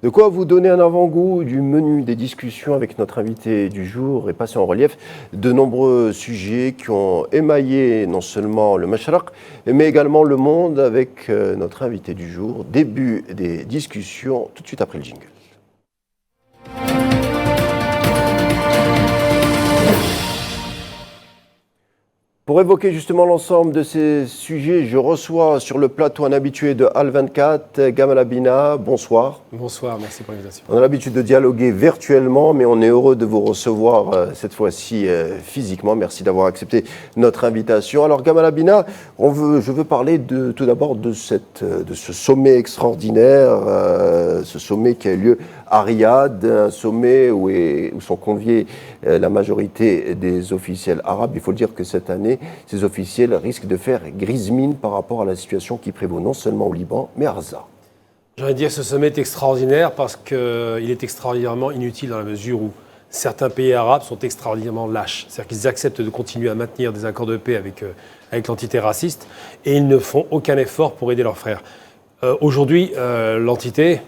De quoi vous donner un avant-goût du menu des discussions avec notre invité du jour et passer en relief de nombreux sujets qui ont émaillé non seulement le Masharaq, mais également le monde avec notre invité du jour. Début des discussions tout de suite après le jingle. Pour évoquer justement l'ensemble de ces sujets, je reçois sur le plateau un habitué de Al24, Gamal Abina. Bonsoir. Bonsoir, merci pour l'invitation. On a l'habitude de dialoguer virtuellement, mais on est heureux de vous recevoir cette fois-ci physiquement. Merci d'avoir accepté notre invitation. Alors Gamal Abina, je veux parler tout d'abord de ce sommet extraordinaire, ce sommet qui a eu lieu à Riyad, un sommet où sont conviés la majorité des officiels arabes. Il faut le dire que cette année, ces officiels risquent de faire grise mine par rapport à la situation qui prévaut non seulement au Liban, mais à Gaza. J'ai envie de dire que ce sommet est extraordinaire parce qu'il est extraordinairement inutile dans la mesure où certains pays arabes sont extraordinairement lâches. C'est-à-dire qu'ils acceptent de continuer à maintenir des accords de paix avec l'entité raciste et ils ne font aucun effort pour aider leurs frères. Aujourd'hui, l'entité,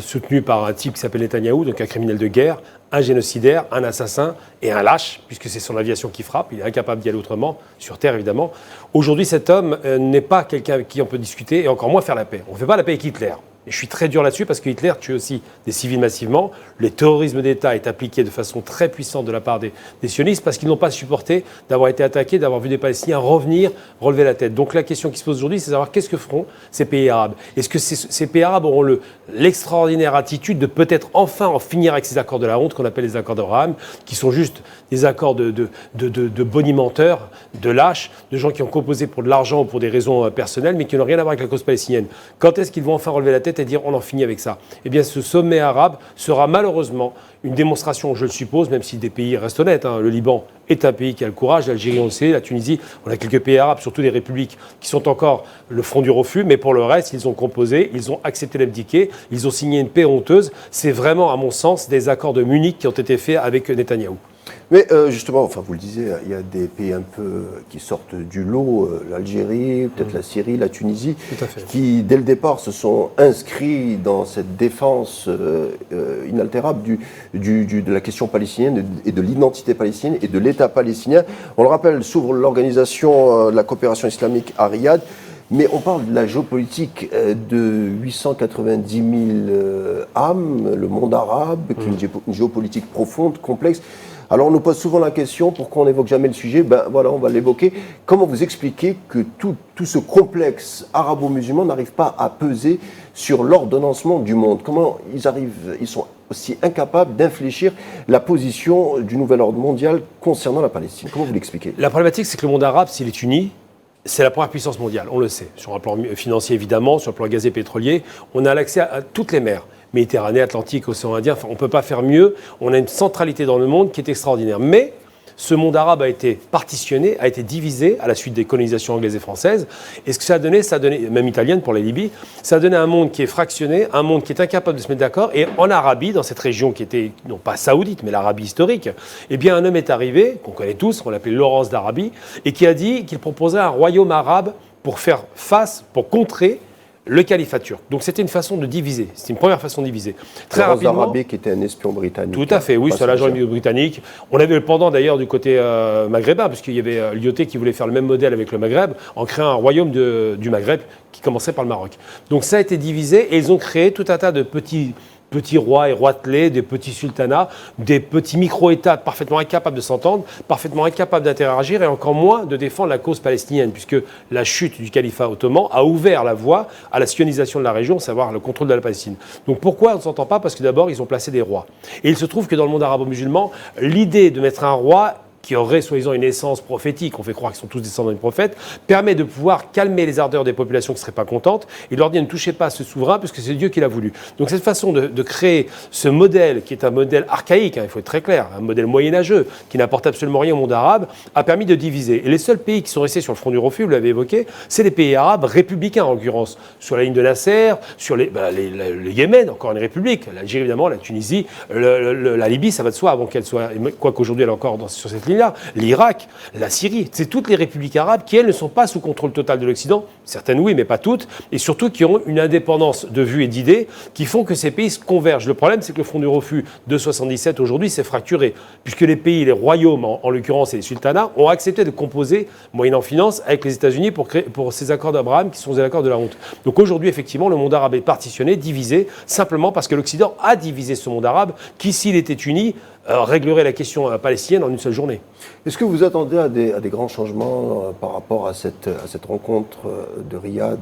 soutenue par un type qui s'appelle Netanyahou, donc un criminel de guerre, un génocidaire, un assassin et un lâche, puisque c'est son aviation qui frappe, il est incapable d'y aller autrement, sur Terre évidemment. Aujourd'hui, cet homme n'est pas quelqu'un avec qui on peut discuter et encore moins faire la paix. On ne fait pas la paix avec Hitler. Et je suis très dur là-dessus parce que Hitler tue aussi des civils massivement. Le terrorisme d'État est appliqué de façon très puissante de la part des sionistes parce qu'ils n'ont pas supporté d'avoir été attaqués, d'avoir vu des Palestiniens revenir, relever la tête. Donc la question qui se pose aujourd'hui, c'est de savoir qu'est-ce que feront ces pays arabes. Est-ce que ces pays arabes auront l'extraordinaire attitude de peut-être enfin en finir avec ces accords de la honte qu'on appelle les accords d'Abraham, qui sont juste des accords de bonimenteurs, de lâches, de gens qui ont composé pour de l'argent ou pour des raisons personnelles, mais qui n'ont rien à voir avec la cause palestinienne. Quand est-ce qu'ils vont enfin relever la tête et dire on en finit avec ça? Eh bien, ce sommet arabe sera malheureusement une démonstration, je le suppose, même si des pays restent honnêtes. Le Liban est un pays qui a le courage, l'Algérie on le sait, la Tunisie, on a quelques pays arabes, surtout des républiques, qui sont encore le front du refus, mais pour le reste, ils ont composé, ils ont accepté l'abdiquer, ils ont signé une paix honteuse. C'est vraiment, à mon sens, des accords de Munich qui ont été faits avec Netanyahou. Mais justement, enfin vous le disiez, il y a des pays un peu qui sortent du lot, l'Algérie, peut-être la Syrie, la Tunisie, qui dès le départ se sont inscrits dans cette défense inaltérable de la question palestinienne et de l'identité palestinienne et de l'État palestinien. On le rappelle, s'ouvre l'organisation de la coopération islamique à Riyad. Mais on parle de la géopolitique de 890 000 âmes, le monde arabe, qui est une géopolitique profonde, complexe. Alors on nous pose souvent la question, pourquoi on n'évoque jamais le sujet? Ben voilà, on va l'évoquer. Comment vous expliquez que tout ce complexe arabo-musulman n'arrive pas à peser sur l'ordonnancement du monde? Comment ils sont aussi incapables d'infléchir la position du nouvel ordre mondial concernant la Palestine? Comment vous l'expliquez? La problématique, c'est que le monde arabe, s'il est uni, c'est la première puissance mondiale, on le sait. Sur un plan financier, évidemment, sur le plan gazé pétrolier, on a l'accès à toutes les mers. Méditerranée, Atlantique, Océan Indien, enfin, on ne peut pas faire mieux. On a une centralité dans le monde qui est extraordinaire. Mais ce monde arabe a été partitionné, a été divisé à la suite des colonisations anglaises et françaises. Et ce que ça a donné, même italienne pour la Libye, ça a donné un monde qui est fractionné, un monde qui est incapable de se mettre d'accord. Et en Arabie, dans cette région qui était, non pas saoudite, mais l'Arabie historique, eh bien un homme est arrivé, qu'on connaît tous, on l'appelait Laurence d'Arabie, et qui a dit qu'il proposait un royaume arabe pour faire face, pour contrer le califat turc. Donc c'était une façon de diviser. C'était une première façon de diviser. Très rapidement. D'Arabie qui était un espion britannique. Tout à fait, oui, c'est l'agent britannique. On avait le pendant d'ailleurs du côté maghrébin, parce qu'il y avait Lyoté qui voulait faire le même modèle avec le Maghreb, en créant un royaume du Maghreb qui commençait par le Maroc. Donc ça a été divisé et ils ont créé tout un tas de petits rois et roitelets, des petits sultanats, des petits micro-États parfaitement incapables de s'entendre, parfaitement incapables d'interagir et encore moins de défendre la cause palestinienne, puisque la chute du califat ottoman a ouvert la voie à la sionisation de la région, savoir le contrôle de la Palestine. Donc pourquoi on ne s'entend pas? Parce que d'abord, ils ont placé des rois. Et il se trouve que dans le monde arabo-musulman, l'idée de mettre un roi qui auraient soi-disant une essence prophétique, on fait croire qu'ils sont tous descendants du prophète, permet de pouvoir calmer les ardeurs des populations qui ne seraient pas contentes et leur dire ne touchez pas à ce souverain puisque c'est Dieu qui l'a voulu. Donc cette façon de créer ce modèle qui est un modèle archaïque, il faut être très clair, un modèle moyenâgeux qui n'apporte absolument rien au monde arabe, a permis de diviser. Et les seuls pays qui sont restés sur le front du refus, vous l'avez évoqué, c'est les pays arabes républicains en l'occurrence, sur la ligne de Nasser, sur le Yémen, encore une république, l'Algérie évidemment, la Tunisie, la Libye, ça va de soi avant qu'elle soit, quoi qu'aujourd'hui elle est encore sur cette ligne. ligne-là. L'Irak, la Syrie, c'est toutes les républiques arabes qui, elles, ne sont pas sous contrôle total de l'Occident. Certaines oui, mais pas toutes. Et surtout qui ont une indépendance de vues et d'idées qui font que ces pays se convergent. Le problème, c'est que le front du refus de 77 aujourd'hui s'est fracturé, puisque les pays, les royaumes, en l'occurrence et les sultanats, ont accepté de composer, moyennant finance, avec les États-Unis pour ces accords d'Abraham qui sont des accords de la honte. Donc aujourd'hui, effectivement, le monde arabe est partitionné, divisé, simplement parce que l'Occident a divisé ce monde arabe qui, s'il était uni, réglerait la question palestinienne en une seule journée. Est-ce que vous attendez à des grands changements par rapport à cette rencontre de Riyad,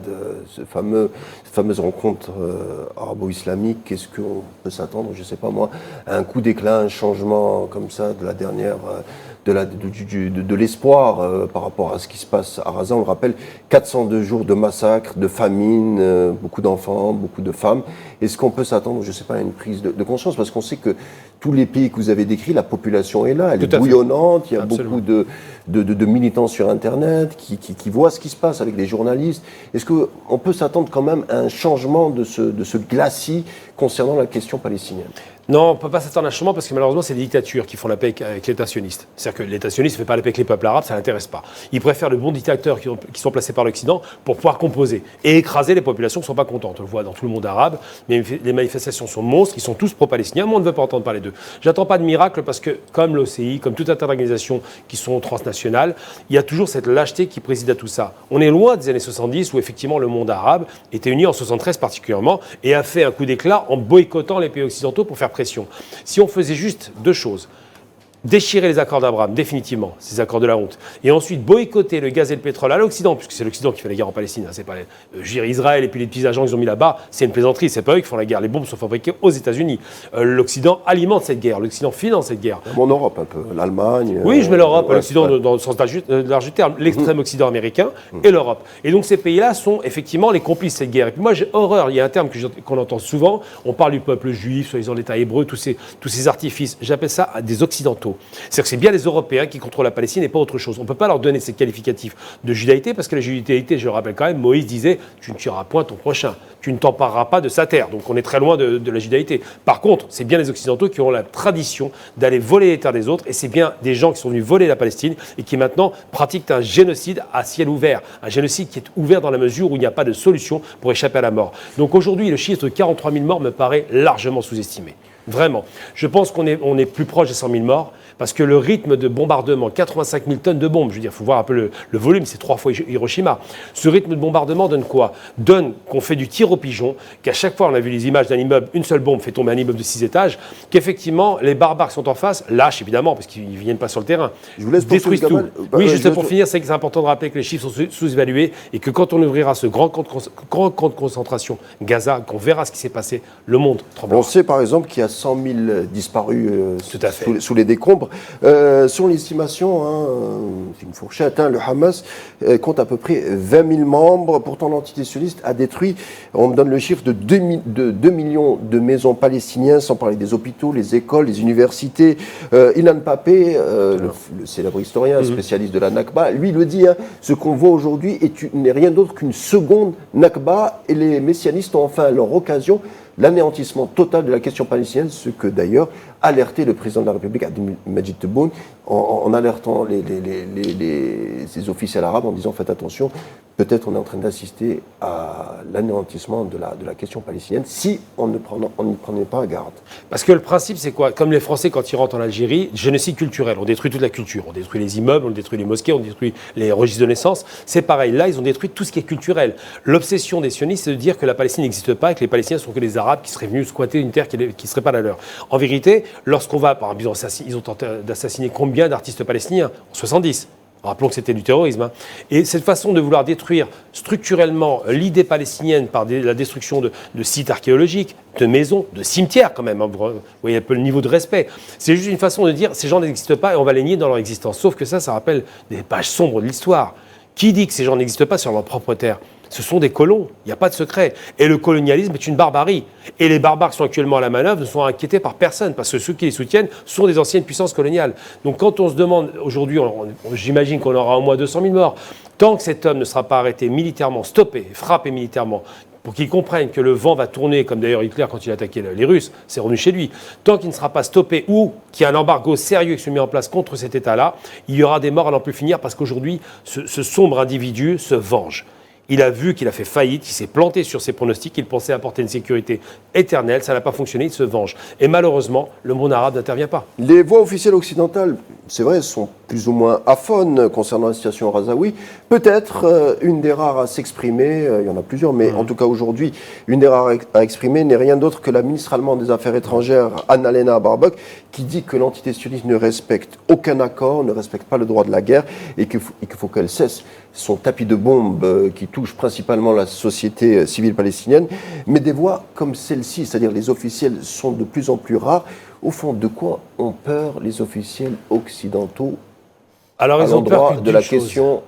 cette fameuse rencontre arabo-islamique? Est-ce qu'on peut s'attendre, je ne sais pas moi, à un coup d'éclat, un changement comme ça de la dernière... de l'espoir par rapport à ce qui se passe à Gaza? On le rappelle, 402 jours de massacres, de famine, beaucoup d'enfants, beaucoup de femmes. Est-ce qu'on peut s'attendre, je ne sais pas, à une prise de conscience? Parce qu'on sait que tous les pays que vous avez décrits, la population est là, elle est bouillonnante, il y a beaucoup de militants sur Internet qui voient ce qui se passe avec des journalistes. Est-ce qu'on peut s'attendre quand même à un changement de ce glacis concernant la question palestinienne? Non, on ne peut pas s'attendre à un changement parce que malheureusement, c'est des dictatures qui font la paix avec l'État sioniste. C'est-à-dire que l'État sioniste ne fait pas la paix avec les peuples arabes, ça ne l'intéresse pas. Ils préfèrent de bons dictateurs qui sont placés par l'Occident pour pouvoir composer et écraser les populations qui ne sont pas contentes. On le voit dans tout le monde arabe, mais les manifestations sont monstres, ils sont tous pro-palestiniens, mais on ne veut pas entendre parler d'eux. J'attends pas de miracle parce que, comme l'OCI, comme tout un tas d'organisations qui sont transnationales, il y a toujours cette lâcheté qui préside à tout ça. On est loin des années 70 où effectivement le monde arabe était uni en 73 particulièrement et a fait un coup d'éclat en boycottant les pays occidentaux pour faire pression. Si on faisait juste deux choses, déchirer les accords d'Abraham, définitivement, ces accords de la honte, et ensuite boycotter le gaz et le pétrole à l'Occident, puisque c'est l'Occident qui fait la guerre en Palestine, hein, c'est pas Israël et puis les petits agents qu'ils ont mis là-bas, c'est une plaisanterie, c'est pas eux qui font la guerre, les bombes sont fabriquées aux États-Unis. L'Occident alimente cette guerre, l'Occident finance cette guerre. En Europe un peu, l'Allemagne... Oui, je mets l'Europe, l'Occident dans le sens large du terme, l'extrême Occident américain et l'Europe. Et donc ces pays-là sont effectivement les complices de cette guerre. Et puis moi j'ai horreur, il y a un terme qu'on entend souvent, on parle du peuple juif, soi-disant l'État hébreu, tous ces artifices, j'appelle ça des Occidentaux. C'est-à-dire que c'est bien les Européens qui contrôlent la Palestine et pas autre chose. On ne peut pas leur donner ces qualificatifs de judaïté parce que la judaïté, je le rappelle quand même, Moïse disait « tu ne tueras point ton prochain, tu ne t'empareras pas de sa terre ». Donc on est très loin de la judaïté. Par contre, c'est bien les Occidentaux qui ont la tradition d'aller voler les terres des autres et c'est bien des gens qui sont venus voler la Palestine et qui maintenant pratiquent un génocide à ciel ouvert. Un génocide qui est ouvert dans la mesure où il n'y a pas de solution pour échapper à la mort. Donc aujourd'hui, le chiffre de 43 000 morts me paraît largement sous-estimé. Vraiment. Je pense qu'on est plus proche des 100 000 morts parce que le rythme de bombardement, 85 000 tonnes de bombes, je veux dire, il faut voir un peu le volume, c'est 3 fois Hiroshima. Ce rythme de bombardement donne quoi? Donne qu'on fait du tir au pigeon, qu'à chaque fois, on a vu les images d'un immeuble, une seule bombe fait tomber un immeuble de 6 étages, qu'effectivement, les barbares qui sont en face lâchent évidemment parce qu'ils ne viennent pas sur le terrain. Je vous laisse détruisent tout. Oui, juste pour finir, c'est important de rappeler que les chiffres sont sous-évalués et que quand on ouvrira ce grand camp de concentration, Gaza, qu'on verra ce qui s'est passé, le monde tremblera. On sait par exemple qu'il y a 100 000 disparus sous les décombres. Selon l'estimation, c'est une fourchette, le Hamas compte à peu près 20 000 membres. Pourtant, l'entité sioniste a détruit, on me donne le chiffre, de 2 millions de maisons palestiniennes, sans parler des hôpitaux, les écoles, les universités. Ilan Pappé, le célèbre historien, spécialiste de la Nakba, lui le dit, ce qu'on voit aujourd'hui n'est rien d'autre qu'une seconde Nakba et les messianistes ont enfin leur occasion l'anéantissement total de la question palestinienne, ce que d'ailleurs alertait le président de la République, Abdelmajid Tebboune, en alertant ces officiels arabes en disant faites attention, peut-être on est en train d'assister à l'anéantissement de la question palestinienne si on n'y prenait pas garde. Parce que le principe c'est quoi? Comme les Français quand ils rentrent en Algérie, génocide culturel, on détruit toute la culture, on détruit les immeubles, on détruit les mosquées, on détruit les registres de naissance, c'est pareil, là ils ont détruit tout ce qui est culturel. L'obsession des sionistes c'est de dire que la Palestine n'existe pas et que les Palestiniens sont que les Arabes qui seraient venus squatter une terre qui ne serait pas la leur. En vérité, lorsqu'on va, par exemple, ils ont tenté d'assassiner combien d'artistes palestiniens? En 70. Rappelons que c'était du terrorisme. Et cette façon de vouloir détruire structurellement l'idée palestinienne par la destruction de sites archéologiques, de maisons, de cimetières quand même, vous voyez un peu le niveau de respect. C'est juste une façon de dire ces gens n'existent pas et on va les nier dans leur existence. Sauf que ça rappelle des pages sombres de l'histoire. Qui dit que ces gens n'existent pas sur leur propre terre? Ce sont des colons, il n'y a pas de secret. Et le colonialisme est une barbarie. Et les barbares qui sont actuellement à la manœuvre ne sont inquiétés par personne, parce que ceux qui les soutiennent sont des anciennes puissances coloniales. Donc quand on se demande, aujourd'hui, j'imagine qu'on aura au moins 200 000 morts, tant que cet homme ne sera pas arrêté militairement, stoppé, frappé militairement, pour qu'il comprenne que le vent va tourner, comme d'ailleurs Hitler quand il a attaqué les Russes, c'est revenu chez lui. Tant qu'il ne sera pas stoppé ou qu'il y a un embargo sérieux qui se met en place contre cet État-là, il y aura des morts à n'en plus finir parce qu'aujourd'hui, ce sombre individu se venge. Il a vu qu'il a fait faillite, il s'est planté sur ses pronostics, il pensait apporter une sécurité éternelle, ça n'a pas fonctionné, il se venge. Et malheureusement, le monde arabe n'intervient pas. Les voix officielles occidentales, c'est vrai, sont plus ou moins aphones concernant la situation Razaoui. Peut-être une des rares à s'exprimer, il y en a plusieurs, mais en tout cas aujourd'hui, une des rares à exprimer n'est rien d'autre que la ministre allemande des Affaires étrangères, Annalena Baerbock, qui dit que l'entité sioniste ne respecte aucun accord, ne respecte pas le droit de la guerre et qu'il faut qu'elle cesse son tapis de bombes qui touche principalement la société civile palestinienne. Mais des voix comme celle-ci, c'est-à-dire les officiels, sont de plus en plus rares. Au fond, de quoi ont peur les officiels occidentaux à l'endroit de la question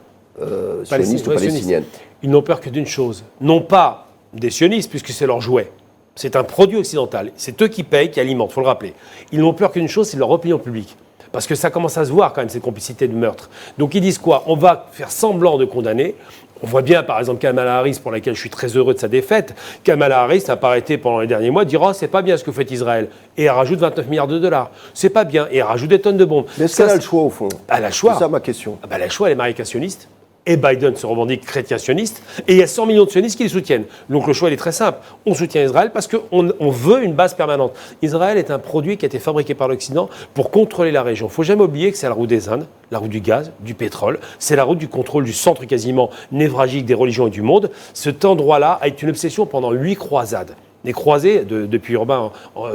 sioniste ou palestinienne? Ils n'ont peur que d'une chose, non pas des sionistes, puisque c'est leur jouet. C'est un produit occidental. C'est eux qui payent, qui alimentent, il faut le rappeler. Ils n'ont peur qu'une chose, c'est leur opinion publique. Parce que ça commence à se voir quand même, cette complicité de meurtre. Donc ils disent quoi? On va faire semblant de condamner. On voit bien, par exemple, Kamala Harris, pour laquelle je suis très heureux de sa défaite. Kamala Harris n'a pas arrêté pendant les derniers mois de dire « Oh, c'est pas bien ce que fait Israël ». Et elle rajoute 29 milliards de dollars. C'est pas bien. Et elle rajoute des tonnes de bombes. Mais est-ce qu'elle a le choix, au fond? Elle a le choix. C'est ça ma question. Elle a le choix, elle est marécationiste. Et Biden se revendique chrétien-sioniste, et il y a 100 millions de sionistes qui les soutiennent. Donc le choix il est très simple. On soutient Israël parce qu'on veut une base permanente. Israël est un produit qui a été fabriqué par l'Occident pour contrôler la région. Il ne faut jamais oublier que c'est la route des Indes, la route du gaz, du pétrole. C'est la route du contrôle du centre quasiment névralgique des religions et du monde. Cet endroit-là a été une obsession pendant 8 croisades. Les croisés, depuis Urbain,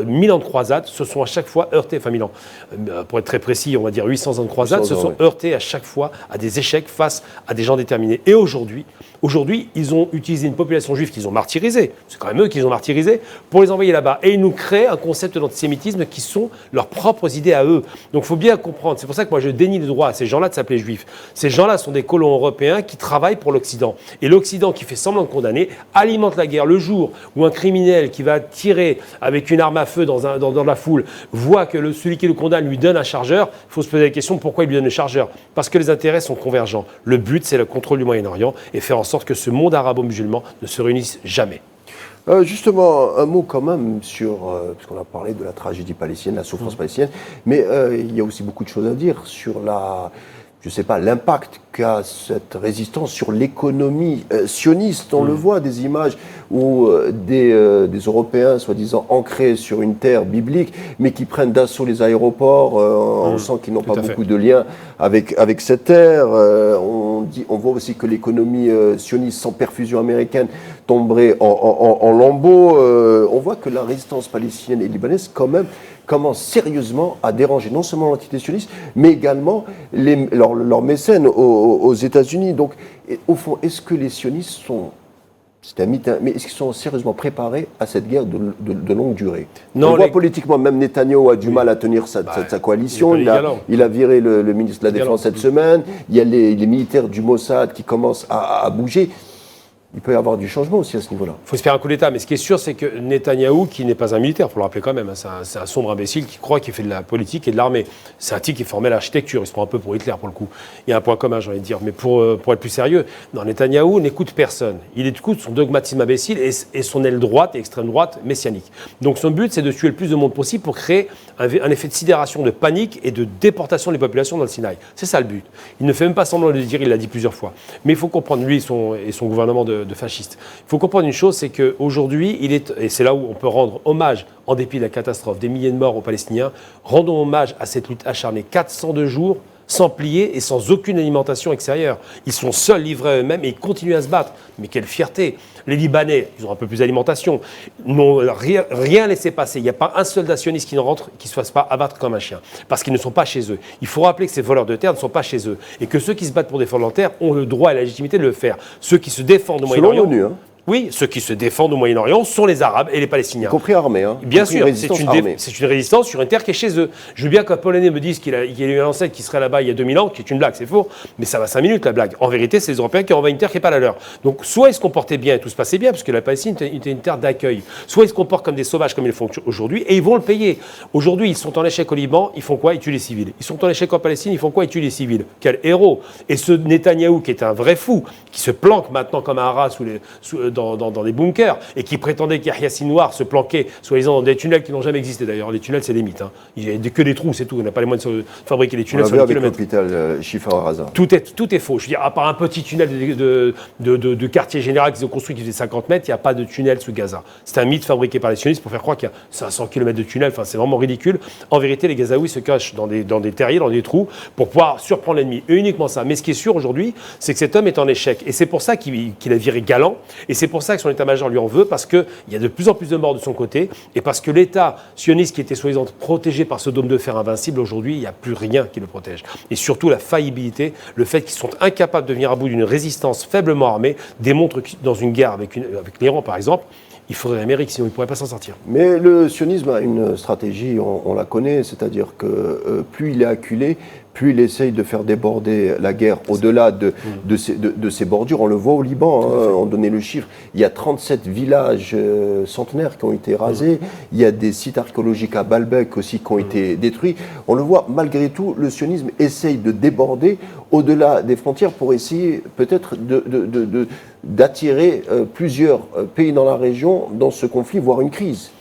1000 ans de croisades, se sont à chaque fois heurtés, enfin 1000 ans, pour être très précis, on va dire 800 ans de croisades, se sont heurtés à chaque fois à des échecs face à des gens déterminés. Et aujourd'hui, ils ont utilisé une population juive qu'ils ont martyrisée, c'est quand même eux qui les ont martyrisés, pour les envoyer là-bas. Et ils nous créent un concept d'antisémitisme qui sont leurs propres idées à eux. Donc il faut bien comprendre, c'est pour ça que moi je dénie le droit à ces gens-là de s'appeler juifs. Ces gens-là sont des colons européens qui travaillent pour l'Occident. Et l'Occident qui fait semblant de condamner alimente la guerre le jour où un criminel qui va tirer avec une arme à feu dans la foule voit que celui qui le condamne lui donne un chargeur, il faut se poser la question pourquoi il lui donne le chargeur. Parce que les intérêts sont convergents. Le but, c'est le contrôle du Moyen-Orient et faire en sorte que ce monde arabo-musulman ne se réunisse jamais. Justement, un mot quand même sur, puisqu'on a parlé de la tragédie palestinienne, la souffrance palestinienne, mais il y a aussi beaucoup de choses à dire sur l'impact qu'a cette résistance sur l'économie sioniste. On le voit, des images où des Européens, soi-disant ancrés sur une terre biblique, mais qui prennent d'assaut les aéroports. On sent qu'ils n'ont pas beaucoup de lien avec cette terre. On voit aussi que l'économie sioniste sans perfusion américaine tomberait en lambeaux. On voit que la résistance palestinienne et libanaise, quand même, commence sérieusement à déranger non seulement l'entité sioniste, mais également leurs mécènes aux États-Unis. Donc, au fond, est-ce que les sionistes sont, c'est un mythe, mais est-ce qu'ils sont sérieusement préparés à cette guerre de longue durée? On voit politiquement, même Netanyahou a du mal à tenir sa coalition. Il a viré le ministre de la Défense cette semaine. Il y a les militaires du Mossad qui commencent à bouger. Il peut y avoir du changement aussi à ce niveau-là. Il faut se faire un coup d'État, mais ce qui est sûr, c'est que Netanyahou, qui n'est pas un militaire, il faut le rappeler quand même, c'est un sombre imbécile qui croit qu'il fait de la politique et de l'armée. C'est un type qui formait l'architecture, il se prend un peu pour Hitler pour le coup. Il y a un point commun, j'ai envie de dire, mais pour être plus sérieux, non, Netanyahou n'écoute personne. Il écoute son dogmatisme imbécile et son aile droite et extrême droite messianique. Donc son but, c'est de tuer le plus de monde possible pour créer un effet de sidération, de panique et de déportation des populations dans le Sinaï. C'est ça le but. Il ne fait même pas semblant de le dire, il l'a dit plusieurs fois. Mais il faut comprendre, lui et son gouvernement de fascistes. Il faut comprendre une chose, c'est qu'aujourd'hui, et c'est là où on peut rendre hommage, en dépit de la catastrophe, des milliers de morts aux Palestiniens, rendons hommage à cette lutte acharnée. 402 jours sans plier et sans aucune alimentation extérieure. Ils sont seuls, livrés à eux-mêmes et ils continuent à se battre. Mais quelle fierté! Les Libanais, ils ont un peu plus d'alimentation, n'ont rien laissé passer. Il n'y a pas un soldat sioniste qui ne rentre, qui ne se fasse pas abattre comme un chien. Parce qu'ils ne sont pas chez eux. Il faut rappeler que ces voleurs de terre ne sont pas chez eux. Et que ceux qui se battent pour défendre leur terre ont le droit et la légitimité de le faire. Ceux qui se défendent au Moyen-Orient... Selon l'ONU, Oui, ceux qui se défendent au Moyen-Orient sont les Arabes et les Palestiniens. Y compris armés. Bien sûr, c'est une résistance sur une terre qui est chez eux. Je veux bien qu'un Polonais me dise qu'il y a eu un ancêtre qui serait là-bas il y a 2000 ans, qui est une blague, c'est faux, mais ça va 5 minutes la blague. En vérité, c'est les Européens qui ont envahi une terre qui n'est pas la leur. Donc soit ils se comportaient bien et tout se passait bien, parce que la Palestine était une terre d'accueil, soit ils se comportent comme des sauvages comme ils le font aujourd'hui, et ils vont le payer. Aujourd'hui, ils sont en échec au Liban, ils font quoi? Ils tuent les civils. Ils sont en échec en Palestine, ils font quoi? Ils tuent les civils. Quel héros! Et ce Netanyahou, qui est un vrai fou, qui se planque maintenant comme un rat dans des bunkers et qui prétendait qu'Yahya Sinwar se planquait, soi-disant, dans des tunnels qui n'ont jamais existé d'ailleurs. Les tunnels, c'est des mythes. Hein. Il n'y a que des trous, c'est tout. On n'a pas les moyens de fabriquer des tunnels sur des kilomètres. L'hôpital Shifa Raza. Tout est faux. Je veux dire, à part un petit tunnel de quartier général qu'ils ont construit qui faisait 50 mètres, il n'y a pas de tunnel sous Gaza. C'est un mythe fabriqué par les sionistes pour faire croire qu'il y a 500 km de tunnel. Enfin, c'est vraiment ridicule. En vérité, les Gazaouis se cachent dans des terriers, dans des trous, pour pouvoir surprendre l'ennemi. Et uniquement ça. Mais ce qui est sûr aujourd'hui, c'est que cet homme est en échec. Et c'est pour ça qu'il a viré galant. Et c'est pour ça que son état-major lui en veut, parce qu'il y a de plus en plus de morts de son côté. Et parce que l'État sioniste qui était soi-disant protégé par ce dôme de fer invincible, aujourd'hui, il n'y a plus rien qui le protège. Et surtout, la faillibilité, le fait qu'ils sont incapables de venir à bout d'une résistance faiblement armée, démontre que dans une guerre avec l'Iran, par exemple, il faudrait l'Amérique, sinon il ne pourrait pas s'en sortir. Mais le sionisme a une stratégie, on la connaît, c'est-à-dire que plus il est acculé, plus il essaye de faire déborder la guerre au-delà de ses bordures. On le voit au Liban, on donnait le chiffre, il y a 37 villages centenaires qui ont été rasés, il y a des sites archéologiques à Baalbek aussi qui ont été détruits. On le voit, malgré tout, le sionisme essaye de déborder au-delà des frontières pour essayer peut-être d'attirer plusieurs pays dans la région dans ce conflit, voire une crise.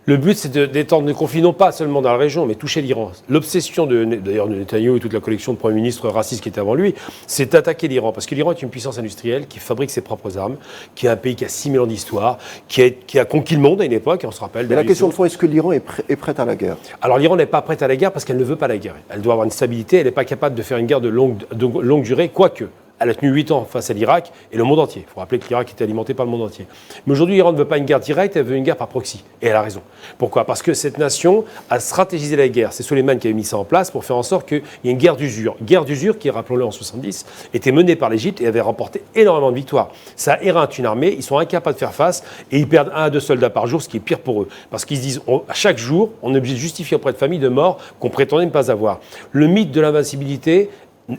Le but, c'est d'étendre le conflit, non pas seulement dans la région, mais toucher l'Iran. L'obsession d'ailleurs de Netanyahou et toute la collection de premiers ministres racistes qui étaient avant lui, c'est d'attaquer l'Iran. Parce que l'Iran est une puissance industrielle qui fabrique ses propres armes, qui est un pays qui a 6000 ans d'histoire, qui a conquis le monde à une époque, on se rappelle. Mais la question de fond, est-ce que l'Iran est prête à la guerre ? Alors l'Iran n'est pas prête à la guerre parce qu'elle ne veut pas la guerre. Elle doit avoir une stabilité, elle n'est pas capable de faire une guerre de longue durée, quoique. Elle a tenu 8 ans face à l'Irak et le monde entier. Il faut rappeler que l'Irak était alimenté par le monde entier. Mais aujourd'hui, l'Iran ne veut pas une guerre directe, elle veut une guerre par proxy. Et elle a raison. Pourquoi ? Parce que cette nation a stratégisé la guerre. C'est Soleimani qui avait mis ça en place pour faire en sorte qu'il y ait une guerre d'usure. Guerre d'usure qui, rappelons-le, en 70, était menée par l'Égypte et avait remporté énormément de victoires. Ça éreinte une armée, ils sont incapables de faire face et ils perdent 1 à 2 soldats par jour, ce qui est pire pour eux. Parce qu'ils se disent, à chaque jour, on est obligé de justifier auprès de familles de morts qu'on prétendait ne pas avoir. Le mythe de l'invincibilité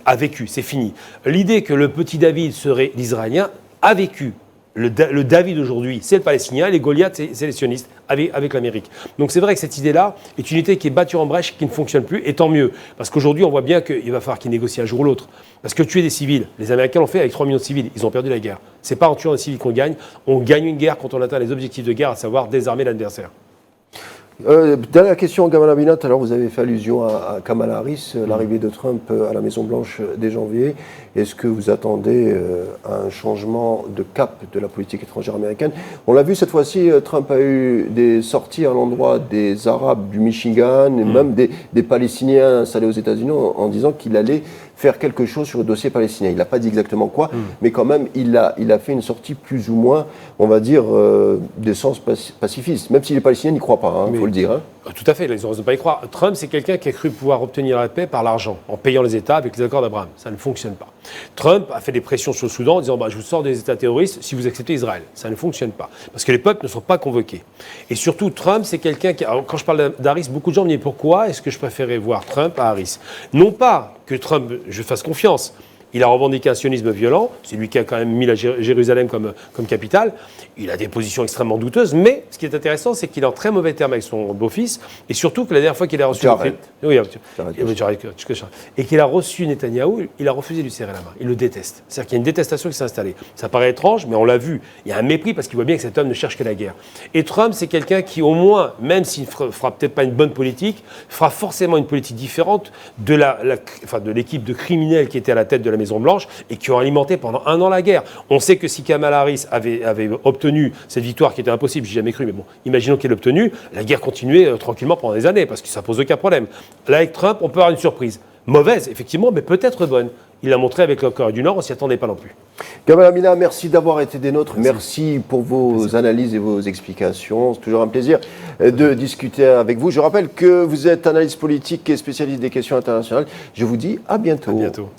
a vécu, c'est fini. L'idée que le petit David serait l'Israélien a vécu. Le David aujourd'hui, c'est le Palestinien, les Goliaths, c'est les sionistes, avec l'Amérique. Donc c'est vrai que cette idée-là est une idée qui est battue en brèche, qui ne fonctionne plus, et tant mieux. Parce qu'aujourd'hui, on voit bien qu'il va falloir qu'ils négocient un jour ou l'autre. Parce que tuer des civils, les Américains l'ont fait avec 3 millions de civils, ils ont perdu la guerre. C'est pas en tuant des civils qu'on gagne, on gagne une guerre quand on atteint les objectifs de guerre, à savoir désarmer l'adversaire. Dernière question, Gamal Amina, alors vous avez fait allusion à Kamala Harris, l'arrivée de Trump à la Maison-Blanche dès janvier. Est-ce que vous attendez un changement de cap de la politique étrangère américaine ? On l'a vu cette fois-ci, Trump a eu des sorties à l'endroit des Arabes du Michigan et même des Palestiniens installés aux États-Unis en disant qu'il allait faire quelque chose sur le dossier palestinien. Il n'a pas dit exactement quoi, mais quand même, il a fait une sortie plus ou moins, on va dire, d'essence pacifiste. Même si les Palestiniens n'y croient pas, il faut le dire. Hein. Tout à fait, ils ont raison de ne pas y croire. Trump, c'est quelqu'un qui a cru pouvoir obtenir la paix par l'argent, en payant les États avec les accords d'Abraham. Ça ne fonctionne pas. Trump a fait des pressions sur le Soudan en disant je vous sors des États terroristes si vous acceptez Israël. Ça ne fonctionne pas. Parce que les peuples ne sont pas convoqués. Et surtout, Trump, c'est quelqu'un qui. Alors, quand je parle d'Harris, beaucoup de gens me disent pourquoi est-ce que je préférais voir Trump à Harris ? Non pas que Trump, je fasse confiance. Il a revendiqué un sionisme violent, c'est lui qui a quand même mis Jérusalem comme capitale. Il a des positions extrêmement douteuses, mais ce qui est intéressant, c'est qu'il est en très mauvais terme avec son beau-fils, et surtout que la dernière fois qu'il a reçu... Et qu'il a reçu Netanyahou, il a refusé de lui serrer la main. Il le déteste. C'est-à-dire qu'il y a une détestation qui s'est installée. Ça paraît étrange, mais on l'a vu. Il y a un mépris parce qu'il voit bien que cet homme ne cherche que la guerre. Et Trump, c'est quelqu'un qui, au moins, même s'il ne fera peut-être pas une bonne politique, fera forcément une politique différente de l'équipe de criminels qui était à la tête de la Maison-Blanche et qui ont alimenté pendant 1 an la guerre. On sait que si Kamala Harris avait obtenu cette victoire qui était impossible, j'ai jamais cru, mais bon, imaginons qu'elle l'ait obtenue, la guerre continuait tranquillement pendant des années parce que ça pose aucun problème. Là, avec Trump, on peut avoir une surprise. Mauvaise, effectivement, mais peut-être bonne. Il l'a montré avec la Corée du Nord, on ne s'y attendait pas non plus. Gamal Amina, merci d'avoir été des nôtres. Merci pour vos analyses et vos explications. C'est toujours un plaisir de discuter avec vous. Je rappelle que vous êtes analyste politique et spécialiste des questions internationales. Je vous dis à bientôt. À bientôt.